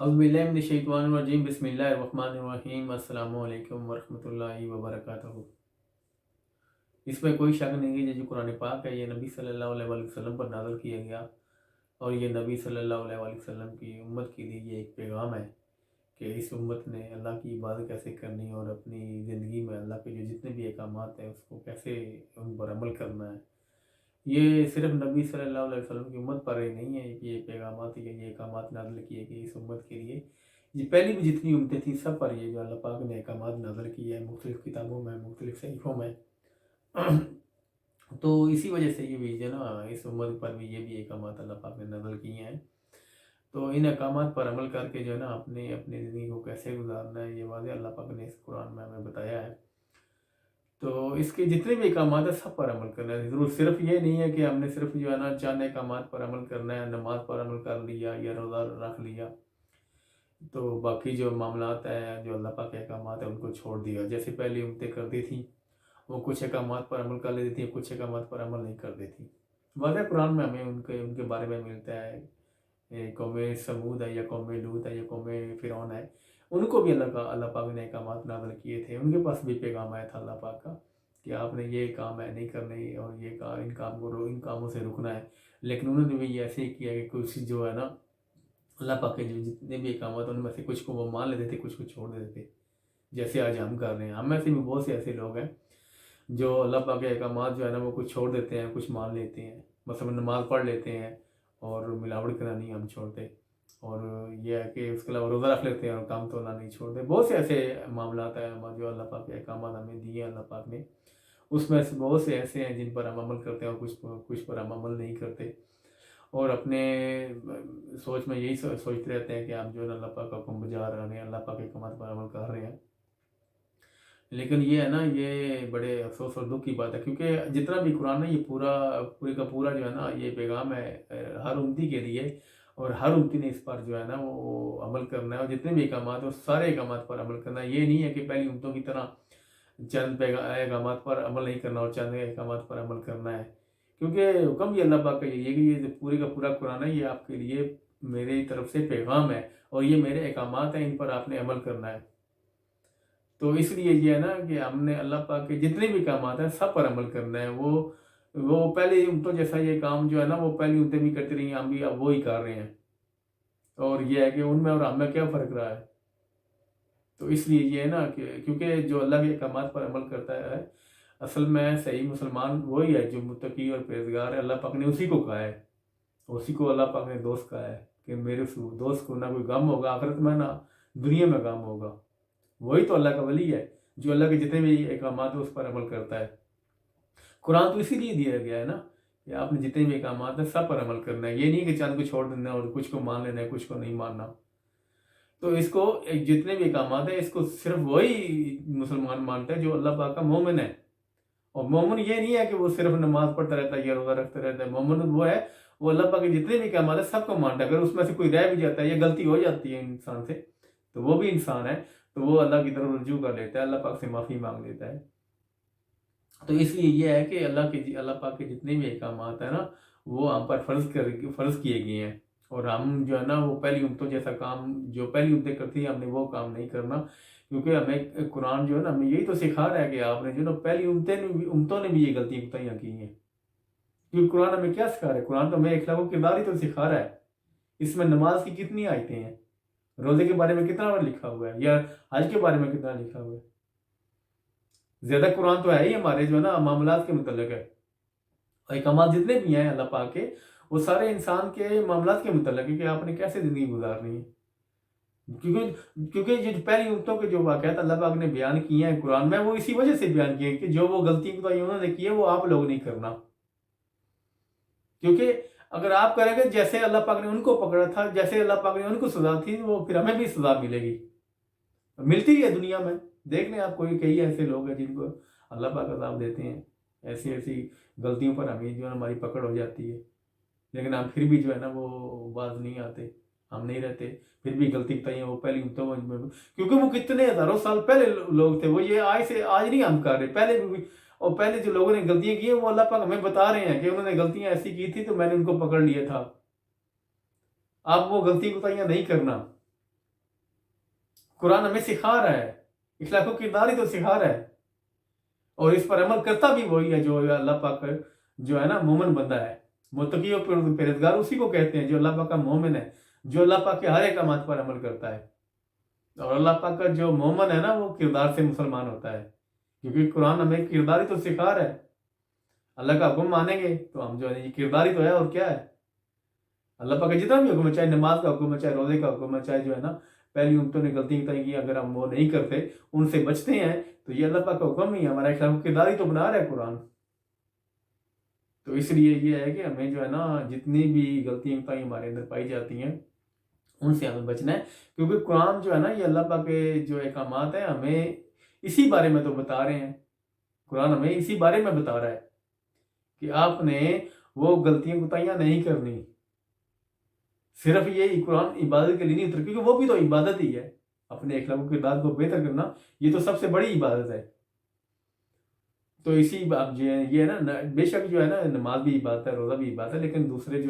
अज़बिल्लाहिमिनश्शैतानिर्रजीम बिस्मिल्लाहिर्रहमानिर्रहीम अस्सलामु अलैकुम वरहमतुल्लाहि वबरकातुहू। इसमें कोई शक नहीं है, ये जो कुरान पाक है ये नबी सल्लल्लाहु अलैहि वसल्लम पर नाज़िल किया गया और ये नबी सल्लल्लाहु अलैहि वसल्लम की उम्मत के लिए ये एक पैगाम है कि इस उम्मत ने अल्लाह की इबादत कैसे करनी और अपनी ज़िंदगी में अल्लाह के जो जितने भी अहकामात हैं उसको कैसे उन पर अमल करना है। ये सिर्फ नबी सल्लल्लाहु अलैहि वसल्लम की उम्मत पर ही नहीं है कि ये पैगामात या ये अहकामात नाज़िल किए गए इस उम्मत के लिए। ये पहली भी जितनी उम्मतें थी सब पर ये जो अल्लाह पाक ने अहकामात नाज़िल किए हैं मुख्तलिफ़ किताबों में, मुख्तलिफ़ सहीफ़ों में। तो इसी वजह से ये भी जो ना इस उम्मत पर भी ये भी अहकामात अल्लाह पाक ने नाज़िल किए हैं। तो इन अहकामात पर अमल करके जो है ना अपनी अपनी ज़िंदगी को कैसे गुजारना है ये वाज़ेह अल्लाह पाक ने इस कुरान में हमें बताया है। तो इसके जितने भी अहकामात हैं सब पर अमल करना है। ज़रूर सिर्फ ये नहीं है कि हमने सिर्फ जो है ना चंद अहकामात पर अमल करना है, नमाज पर अमल कर लिया या रोज़ा रख लिया, तो बाकी जो मामलात हैं जो अल्लाह पाक के अहकामात हैं उनको छोड़ दिया। जैसे पहली उम्मतें करती थी, वो कुछ अहकामात पर अमल कर लेती थी, कुछ अहकामात पर अमल नहीं करती थी। वाज़ेह कुरान में हमें उनके उनके बारे में मिलता है। कौम समूद है या कौम लूत है या कौम फ़िरौन है, उनको भी अल्लाह पाक ने अहकामात नाज़िल किए थे। उनके पास भी पैगाम आया था अल्लाह पाक का कि आपने ये काम है नहीं करने और ये काम इन कामों से रुकना है। लेकिन उन्होंने भी ये ऐसे ही किया कि कुछ जो है ना अल्लाह पाक के जो जितने भी अहकामात हैं उनमें से कुछ को वो मान लेते थे, कुछ को छोड़ देते थे। जैसे आज हम कर रहे हैं। हम में से भी बहुत से ऐसे लोग हैं जो अल्लाह पाक के अहकामात जो है ना वो कुछ छोड़ देते हैं, कुछ मान लेते हैं। मसलन नमाज़ पढ़ लेते हैं और मिलावट करना नहीं हम छोड़ते, और ये है कि उसके अलावा रोज़ा रख लेते हैं और काम तोड़ना नहीं छोड़ते। बहुत से ऐसे मामलात हैं जो अल्लाह पाक के अहकामात हमें दिए हैं अल्लाह पाक ने, उसमें से बहुत से ऐसे हैं जिन पर हम अमल करते हैं और कुछ पर हम अमल नहीं करते, और अपने सोच में यही सोचते रहते हैं कि हम जो है अल्लाह पाक का हुक्म बजा रहे हैं, अल्लाह पाक के अहकामात पर अमल कर रहे हैं। लेकिन ये है ना ये बड़े अफ़सोस और दुःख की बात है, क्योंकि जितना भी कुरान है ये पूरे का पूरा जो है ना ये पैगाम है हर उम्मती के लिए, और हर उम्मती ने इस पर जो है ना वो अमल करना है, और जितने भी अहकामात हैं उस सारे अहकामात पर अमल करना है। ये नहीं है कि पहली उम्मतों की तरह चंद अहकामात पर अमल नहीं करना और चंद अहकामात पर अमल करना है, क्योंकि हुक्म ही अल्लाह पाक का यही है कि ये जो पूरे का पूरा कुरान है ये आपके लिए मेरी तरफ से पैगाम है और ये मेरे अहकामात हैं, इन पर आपने अमल करना है। तो इसलिए ये है ना कि हमने अल्लाह पाक के जितने भी काम आते हैं सब पर अमल करना है। वो पहले उम्मतों जैसा ये काम जो है ना वो पहली उम्मतें भी करती रही, हम भी अब वो ही कर रहे हैं, और ये है कि उनमें और हमें क्या फ़र्क रहा है। तो इसलिए ये है ना कि क्योंकि जो अल्लाह के अहकामात पर अमल करता है असल में सही मुसलमान वही है जो मुत्तकी और परहेज़गार है। अल्लाह पाक ने उसी को कहा है, उसी को अल्लाह पाक ने दोस्त कहा है कि मेरे उस दोस्त को ना कोई गम होगा आखिरत में ना दुनिया में गम होगा। वही तो अल्लाह का वली है जो अल्लाह के जितने भी अहकामात है उस पर अमल करता है। कुरान तो इसीलिए दिया गया है ना कि आपने जितने भी अहकामात हैं सब पर अमल करना है। ये नहीं कि चंद को छोड़ देना और कुछ को मान लेना है, कुछ को नहीं मानना। तो इसको जितने भी अहकामात हैं इसको सिर्फ वही मुसलमान मानता है जो अल्लाह पाक का मोमिन है। और मोमिन ये नहीं है कि वो सिर्फ नमाज पढ़ता रहता है या रोज़ा रखता रहता है। मोमिन वो है वो अल्लाह पाक के जितने भी अहकामात हैं सबको मानता है। अगर उसमें से कोई रह भी जाता है या गलती हो जाती है इंसान से तो वो भी इंसान है, तो वो अल्लाह की तरफ रुजू कर लेता है, अल्लाह पाक से माफ़ी मांग लेता है। तो इसलिए ये है कि अल्लाह पाक के जितने भी अहकामात हैं ना वो हम पर फ़र्ज़ किए गए हैं, और हम जो है ना वो पहली उम्मतों जैसा काम जो पहली उम्मतें करती हैं हमने वो काम नहीं करना, क्योंकि हमें कुरान जो है ना हमें यही तो सिखा रहा है कि आपने जो ना पहली उम्मतों ने भी ये गलतियाँ कोताहियाँ की हैं। क्योंकि कुरान हमें क्या सिखा रहा है? कुरान तो हमें अखलाक किरदार ही तो सिखा रहा है। इसमें नमाज की कितनी आयतें हैं, रोज़े के बारे में कितना लिखा हुआ है, या हज के बारे में कितना लिखा हुआ है। ज़्यादा कुरान तो है ही हमारे जो है ना मामलात के मुतल्लिक़ है, और अहकामात जितने भी हैं अल्लाह पाक के वो सारे इंसान के मामलात के मुतल्लिक़ है कि आपने कैसे ज़िंदगी गुजारनी है। क्योंकि ये जो पहली उम्मतों के जो वाक़यात अल्लाह पाक ने बयान किए हैं कुरान में वो इसी वजह से बयान किए हैं कि जो वो गलती कोताही उन्होंने की है वो आप लोग नहीं करना। क्योंकि अगर आप करेंगे जैसे अल्लाह पाक ने उनको पकड़ा था, जैसे अल्लाह पाक ने उनको सज़ा थी, वो फिर हमें भी सज़ा मिलेगी, मिलती है दुनिया में। देख लें आप कोई कई ऐसे लोग हैं जिनको अल्लाह पाक अज़ाब देते हैं, ऐसी ऐसी गलतियों पर हमें जो है हमारी पकड़ हो जाती है, लेकिन हम फिर भी जो है ना वो बाज नहीं आते, हम नहीं रहते, फिर भी गलती बताइए वो पहली उम्मतों में, क्योंकि वो कितने हज़ारों साल पहले लोग थे, वो ये आज नहीं हम कर रहे, पहले भी। और पहले जो लोगों ने गलतियाँ की हैं वो अल्लाह पाक हमें बता रहे हैं कि उन्होंने गलतियाँ ऐसी की थी तो मैंने उनको पकड़ लिया था। आप वो गलती कोताहियाँ नहीं करना। قرآن ہمیں سکھا رہا ہے، اخلاق و کردار ہی تو سکھا رہا ہے، اور اس پر عمل کرتا بھی وہی ہے جو اللہ پاک جو ہے نا مومن بندہ ہے، متقی اور پرہیزگار اسی کو کہتے ہیں جو اللہ پاک کا مومن ہے، جو اللہ پاک کے ہر احکامات پر عمل کرتا ہے۔ اور اللہ پاک کا جو مومن ہے نا وہ کردار سے مسلمان ہوتا ہے، کیونکہ قرآن ہمیں کردار ہی تو سکھا رہا ہے۔ اللہ کا حکم مانیں گے تو ہم جو ہے یہ کردار ہی تو ہے، اور کیا ہے؟ اللہ پاک کا جتنا بھی حکم ہے، چاہے نماز کا حکم ہے، چاہے روزے کا حکم ہے، چاہے جو ہے نا پہلی امتوں نے غلطی کی، اگر ہم وہ نہیں کرتے، ان سے بچتے ہیں، تو یہ اللہ پاک کا حکم ہی ہے، ہمارا اخلاق و کردار ہی تو بنا رہا ہے قرآن۔ تو اس لیے یہ ہے کہ ہمیں جو ہے نا جتنی بھی غلطیاں ہمارے اندر پائی جاتی ہیں ان سے ہمیں بچنا ہے، کیونکہ قرآن جو ہے نا یہ اللہ پاک کے جو احکامات ہیں ہمیں اسی بارے میں تو بتا رہے ہیں، قرآن ہمیں اسی بارے میں بتا رہا ہے کہ آپ نے وہ غلطیاں کوتاہیاں نہیں کرنی۔ صرف یہ قرآن عبادت کے لیے نہیں اتر، کیونکہ وہ بھی تو عبادت ہی ہے، اپنے اخلاق و کردار کو بہتر کرنا یہ تو سب سے بڑی عبادت ہے۔ تو اسی اب یہ ہے نا بے شک جو ہے نا نماز بھی عبادت ہے، روزہ بھی عبادت ہے، لیکن دوسرے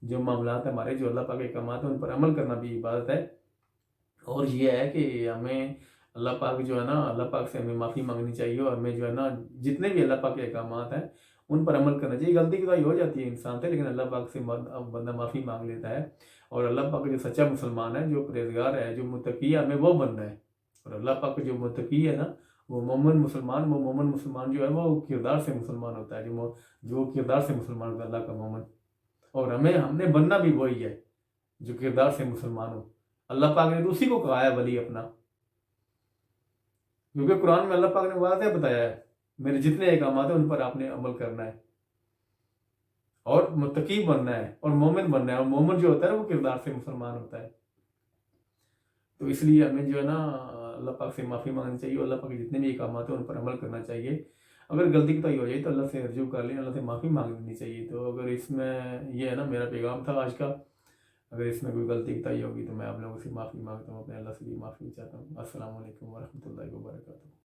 جو معاملات ہیں ہمارے جو اللہ پاک کے احکامات ہیں ان پر عمل کرنا بھی عبادت ہے۔ اور یہ ہے کہ ہمیں اللہ پاک جو ہے نا اللہ پاک سے ہمیں معافی مانگنی چاہیے، اور ہمیں جو ہے نا جتنے بھی اللہ پاک کے احکامات ہیں ان پر عمل کرنا چاہیے۔ غلطی کوتاہی ہو جاتی ہے انسان سے، لیکن اللہ پاک سے بندہ معافی مانگ لیتا ہے، اور اللہ پاک جو سچا مسلمان ہے، جو پرہیزگار ہے، جو متقی ہے، ہمیں وہ بننا ہے۔ اور اللہ پاک جو متقی ہے نا وہ مومن مسلمان جو ہے وہ کردار سے مسلمان ہوتا ہے، جو کردار سے مسلمان ہوتا ہے اللہ کا مومن، اور ہم نے بننا بھی وہی ہے جو کردار سے مسلمان ہو۔ اللہ پاک نے تو اسی کو کہا ہے ولی اپنا، کیونکہ قرآن میں اللہ پاک نے واضح بتایا ہے میرے جتنے احکامات ہیں ان پر آپ نے عمل کرنا ہے، اور متقی بننا ہے، اور مومن بننا ہے، اور مومن جو ہوتا ہے وہ کردار سے مسلمان ہوتا ہے۔ تو اس لیے ہمیں جو ہے نا اللہ پاک سے معافی مانگنی چاہیے، اور اللہ پاک کے جتنے بھی احکامات ہیں ان پر عمل کرنا چاہیے۔ اگر غلطی کوتاہی ہو جائے تو اللہ سے رجوع کر لیں، اللہ سے معافی مانگ لینی چاہیے۔ تو اگر اس میں یہ ہے نا میرا پیغام تھا آج کا، اگر اس میں کوئی غلطی کوتاہی ہوگی تو میں آپ لوگوں سے معافی مانگتا ہوں، اپنے اللہ سے بھی معافی چاہتا ہوں۔ السلام علیکم ورحمۃ اللہ وبرکاتہ۔